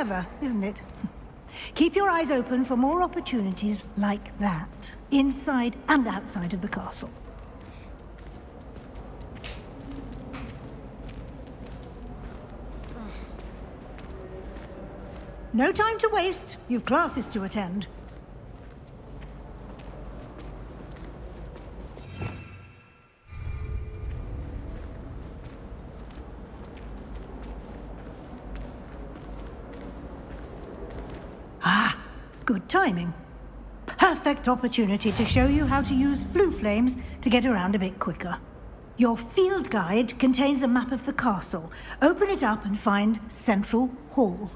Clever, isn't it? Keep your eyes open for more opportunities like that, inside and outside of the castle. No time to waste. You've classes to attend. Ah, good timing. Perfect opportunity to show you how to use flue flames to get around a bit quicker. Your field guide contains a map of the castle. Open it up and find Central Hall.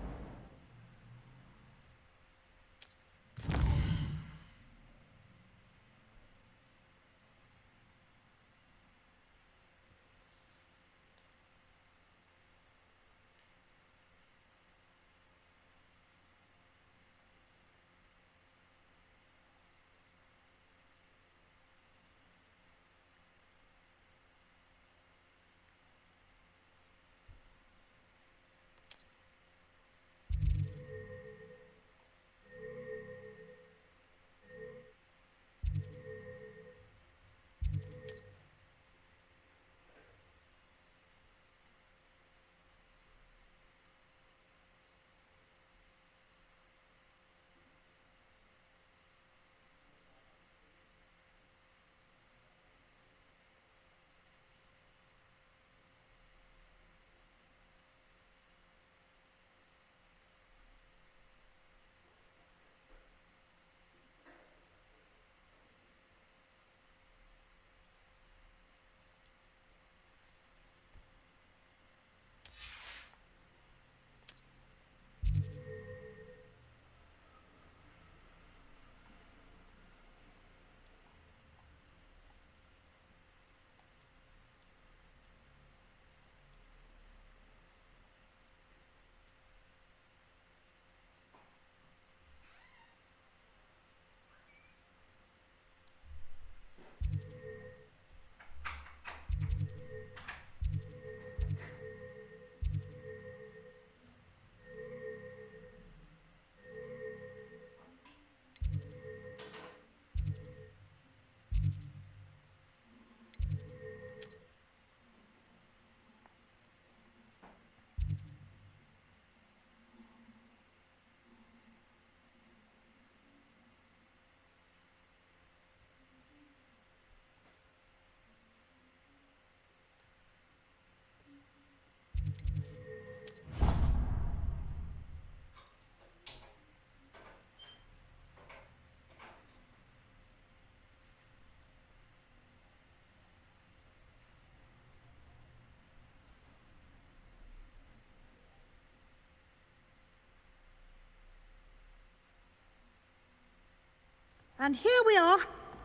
And here we are.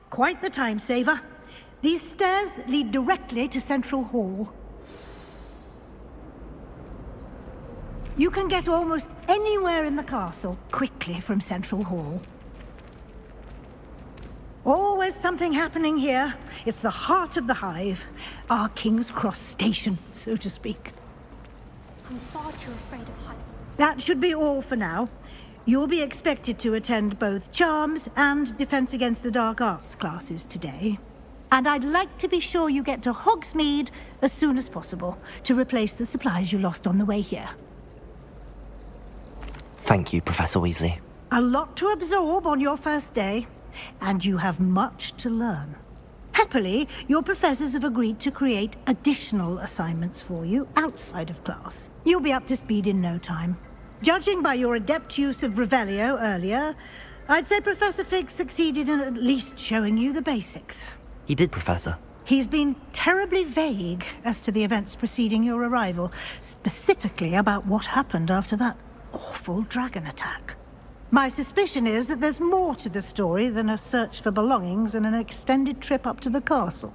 Quite the time saver. These stairs lead directly to Central Hall. You can get almost anywhere in the castle quickly from Central Hall. Always something happening here. It's the heart of the hive. Our King's Cross station, so to speak. I'm far too afraid of heights. That should be all for now. You'll be expected to attend both Charms and Defense Against the Dark Arts classes today. And I'd like to be sure you get to Hogsmeade as soon as possible to replace the supplies you lost on the way here. Thank you, Professor Weasley. A lot to absorb on your first day, and you have much to learn. Happily, your professors have agreed to create additional assignments for you outside of class. You'll be up to speed in no time. Judging by your adept use of Revelio earlier, I'd say Professor Fig succeeded in at least showing you the basics. He did, Professor. He's been terribly vague as to the events preceding your arrival, specifically about what happened after that awful dragon attack. My suspicion is that there's more to the story than a search for belongings and an extended trip up to the castle.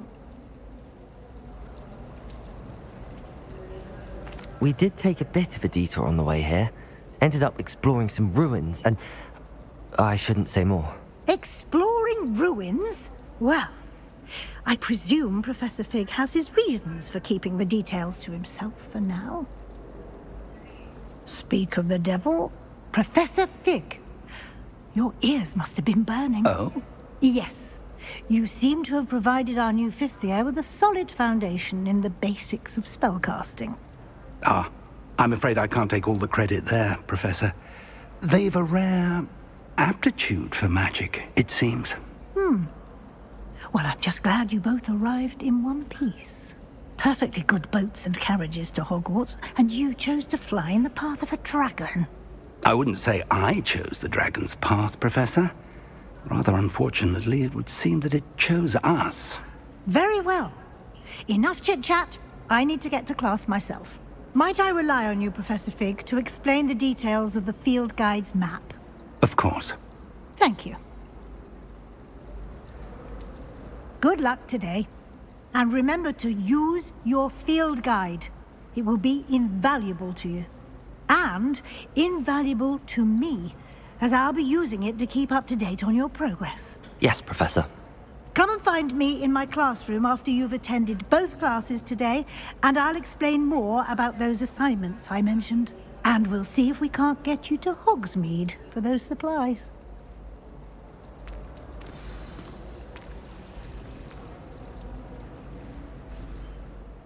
We did take a bit of a detour on the way here. Ended up exploring some ruins and... I shouldn't say more. Exploring ruins? Well, I presume Professor Fig has his reasons for keeping the details to himself for now. Speak of the devil. Professor Fig. Your ears must have been burning. Oh? Yes. You seem to have provided our new fifth year with a solid foundation in the basics of spellcasting. Ah, I'm afraid I can't take all the credit there, Professor. They've a rare aptitude for magic, it seems. Well, I'm just glad you both arrived in one piece. Perfectly good boats and carriages to Hogwarts, and you chose to fly in the path of a dragon. I wouldn't say I chose the dragon's path, Professor. Rather unfortunately, it would seem that it chose us. Very well. Enough chit-chat. I need to get to class myself. Might I rely on you, Professor Fig, to explain the details of the field guide's map? Of course. Thank you. Good luck today. And remember to use your field guide. It will be invaluable to you. And invaluable to me, as I'll be using it to keep up to date on your progress. Yes, Professor. Come and find me in my classroom after you've attended both classes today, and I'll explain more about those assignments I mentioned. And we'll see if we can't get you to Hogsmeade for those supplies.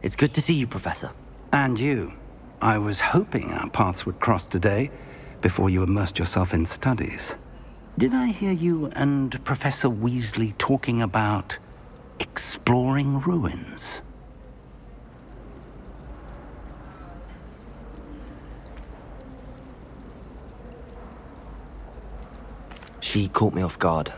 It's good to see you, Professor. And you. I was hoping our paths would cross today, before you immersed yourself in studies. Did I hear you and Professor Weasley talking about exploring ruins? She caught me off guard.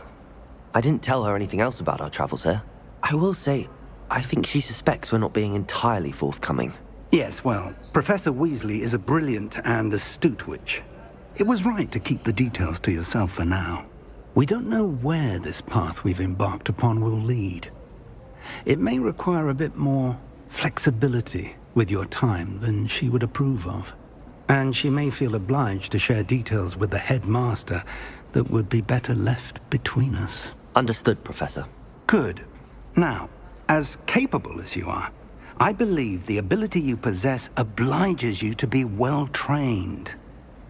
I didn't tell her anything else about our travels here. I will say, I think she suspects we're not being entirely forthcoming. Yes, well, Professor Weasley is a brilliant and astute witch. It was right to keep the details to yourself for now. We don't know where this path we've embarked upon will lead. It may require a bit more flexibility with your time than she would approve of. And she may feel obliged to share details with the headmaster that would be better left between us. Understood, Professor. Good. Now, as capable as you are, I believe the ability you possess obliges you to be well trained.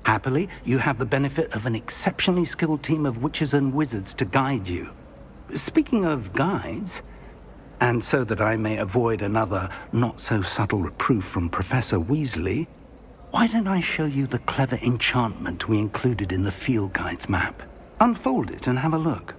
Happily, you have the benefit of an exceptionally skilled team of witches and wizards to guide you. Speaking of guides, and so that I may avoid another not-so-subtle reproof from Professor Weasley, why don't I show you the clever enchantment we included in the field guide's map? Unfold it and have a look.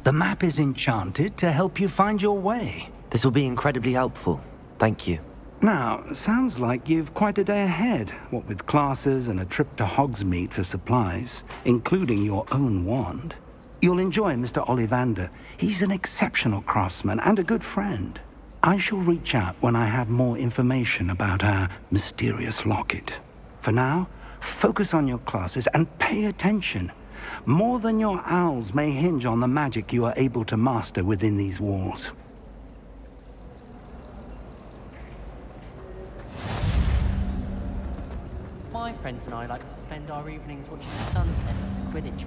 The map is enchanted to help you find your way. This will be incredibly helpful. Thank you. Now, sounds like you've quite a day ahead, what with classes and a trip to Hogsmeade for supplies, including your own wand. You'll enjoy Mr. Ollivander. He's an exceptional craftsman and a good friend. I shall reach out when I have more information about our mysterious locket. For now, focus on your classes and pay attention. More than your owls may hinge on the magic you are able to master within these walls. My friends and I like to spend our evenings watching the sunset at the Quidditch pitch.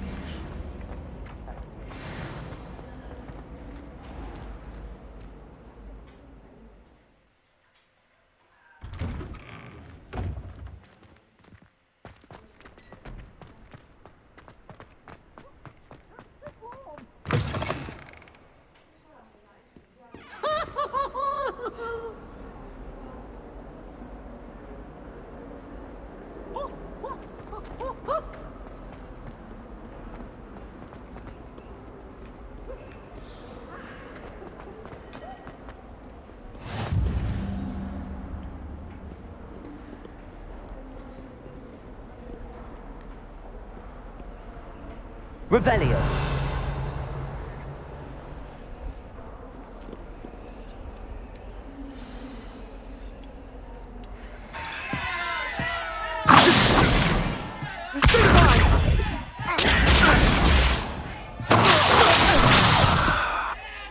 Revelio.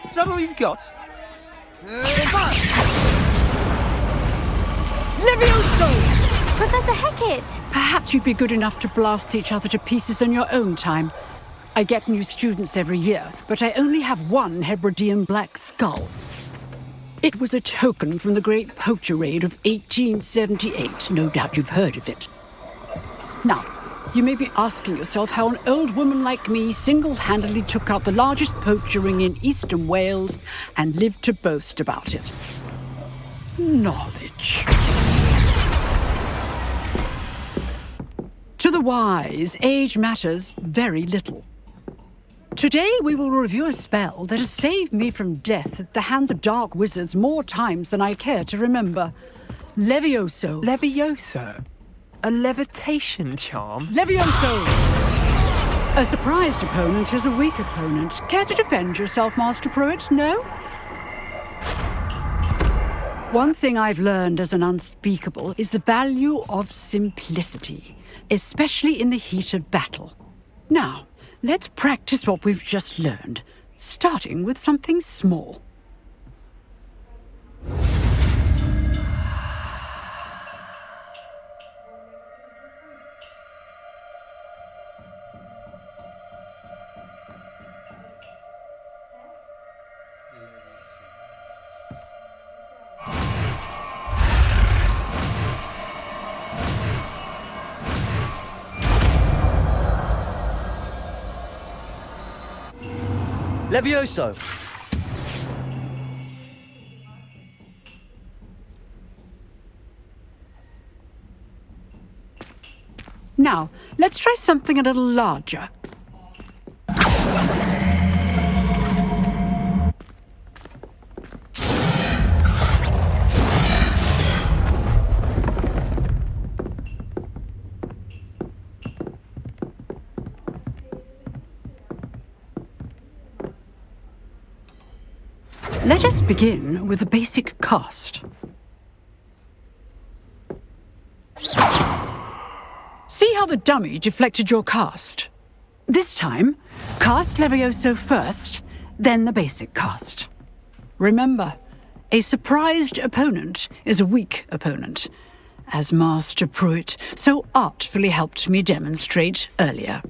Is that all you've got? Levioso! Professor Hecat! Perhaps you'd be good enough to blast each other to pieces in your own time. I get new students every year, but I only have one Hebridean black skull. It was a token from the Great Poacher Raid of 1878. No doubt you've heard of it. Now, you may be asking yourself how an old woman like me single-handedly took out the largest poacher ring in eastern Wales and lived to boast about it. Knowledge. To the wise, age matters very little. Today we will review a spell that has saved me from death at the hands of dark wizards more times than I care to remember. Levioso. Levioso? A levitation charm? Levioso! A surprised opponent is a weak opponent. Care to defend yourself, Master Pruitt? No? One thing I've learned as an unspeakable is the value of simplicity, especially in the heat of battle. Now, let's practice what we've just learned, starting with something small. Levioso. Now, let's try something a little larger. Let us begin with the basic cast. See how the dummy deflected your cast? This time, cast Levioso first, then the basic cast. Remember, a surprised opponent is a weak opponent, as Master Pruitt so artfully helped me demonstrate earlier.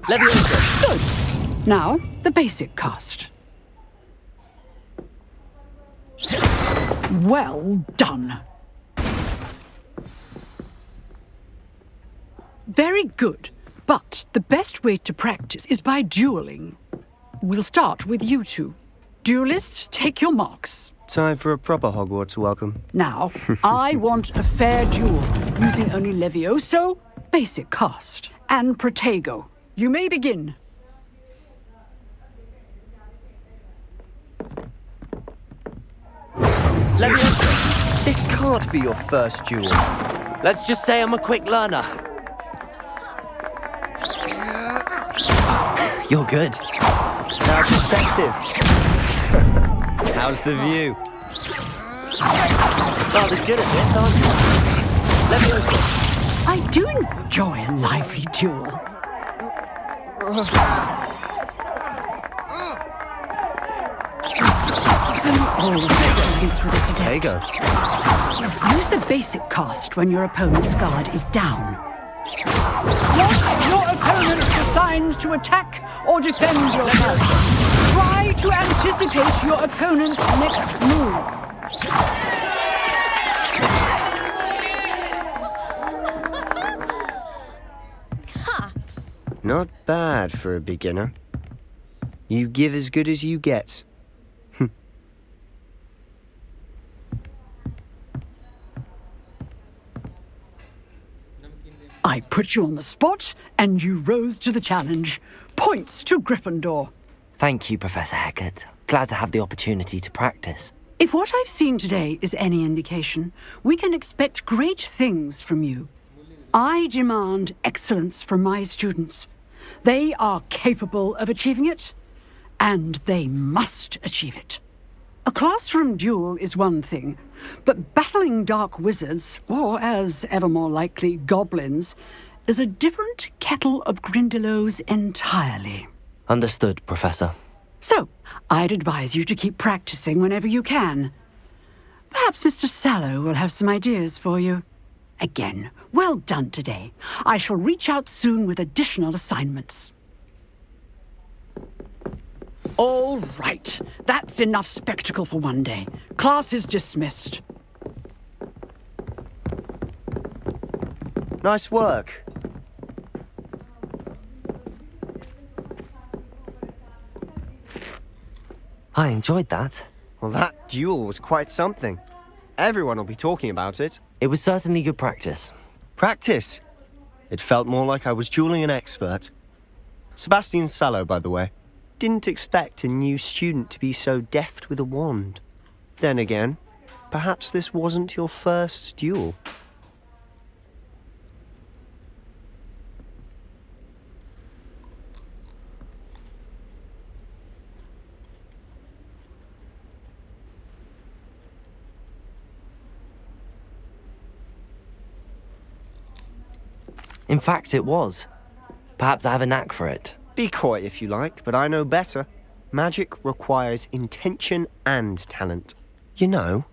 Levioso. Good. Now, the basic cast. Well done. Very good. But the best way to practice is by dueling. We'll start with you two. Duelists, take your marks. Time for a proper Hogwarts welcome. Now, I want a fair duel, using only Levioso, basic cast, and Protego. You may begin. Levioso. This can't be your first duel. Let's just say I'm a quick learner. You're good. Now perspective. How's the view? Rather good at this, aren't you? Levioso. I do enjoy a lively duel. Oh, seconds for this attack. Tego. Use the basic cast when your opponent's guard is down. Watch your opponent's designs to attack or defend yourself. Try to anticipate your opponent's next move. Not bad for a beginner. You give as good as you get. I put you on the spot, and you rose to the challenge. Points to Gryffindor. Thank you, Professor Hagrid. Glad to have the opportunity to practice. If what I've seen today is any indication, we can expect great things from you. I demand excellence from my students. They are capable of achieving it, and they must achieve it. A classroom duel is one thing, but battling dark wizards, or as ever more likely, goblins, is a different kettle of Grindylows entirely. Understood, Professor. So, I'd advise you to keep practicing whenever you can. Perhaps Mr. Sallow will have some ideas for you. Again, well done today. I shall reach out soon with additional assignments. All right, that's enough spectacle for one day. Class is dismissed. Nice work. I enjoyed that. Well, that duel was quite something. Everyone will be talking about it. It was certainly good practice. Practice? It felt more like I was dueling an expert. Sebastian Sallow, by the way. Didn't expect a new student to be so deft with a wand. Then again, perhaps this wasn't your first duel. In fact, it was. Perhaps I have a knack for it. Be coy if you like, but I know better. Magic requires intention and talent. You know,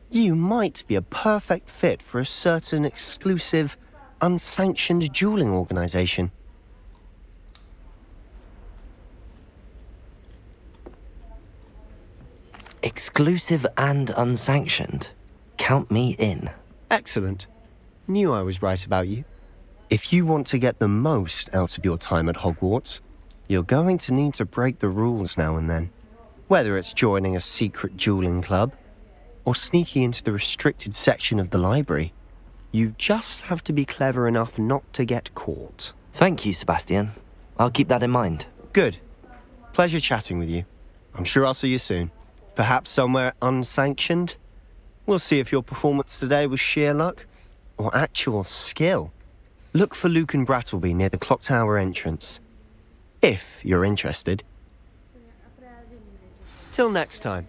you might be a perfect fit for a certain exclusive, unsanctioned dueling organization. Exclusive and unsanctioned. Count me in. Excellent. Knew I was right about you. If you want to get the most out of your time at Hogwarts, you're going to need to break the rules now and then. Whether it's joining a secret dueling club or sneaking into the restricted section of the library, you just have to be clever enough not to get caught. Thank you, Sebastian. I'll keep that in mind. Good. Pleasure chatting with you. I'm sure I'll see you soon. Perhaps somewhere unsanctioned? We'll see if your performance today was sheer luck or actual skill. Look for Luke and Brattleby near the clock tower entrance. If you're interested. Till next time.